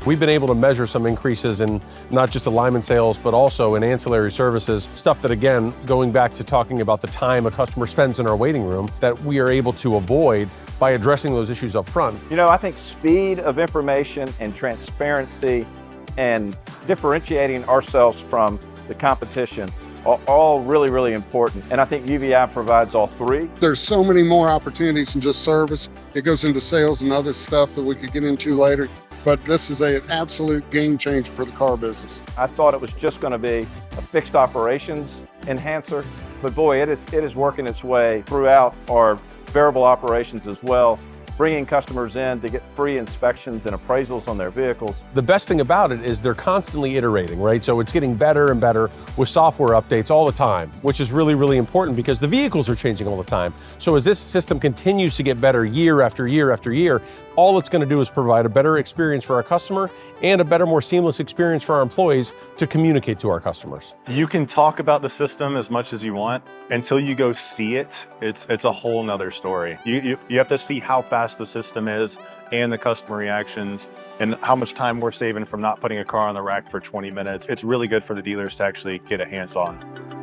We've been able to measure some increases in not just alignment sales, but also in ancillary services, stuff that, again, going back to talking about the time a customer spends in our waiting room, that we are able to avoid by addressing those issues up front. You know, I think speed of information and transparency and differentiating ourselves from the competition are all really, really important. And I think UVeye provides all three. There's so many more opportunities than just service. It goes into sales and other stuff that we could get into later. But this is an absolute game changer for the car business. I thought it was just going to be a fixed operations enhancer, but boy, it is working its way throughout our variable operations as well, bringing customers in to get free inspections and appraisals on their vehicles. The best thing about it is they're constantly iterating, right? So it's getting better and better with software updates all the time, which is really, really important because the vehicles are changing all the time. So as this system continues to get better year after year after year, all it's going to do is provide a better experience for our customer and a better, more seamless experience for our employees to communicate to our customers. You can talk about the system as much as you want. Until you go see it, it's a whole nother story. You have to see how fast the system is and the customer reactions and how much time we're saving from not putting a car on the rack for 20 minutes. It's really good for the dealers to actually get a hands-on.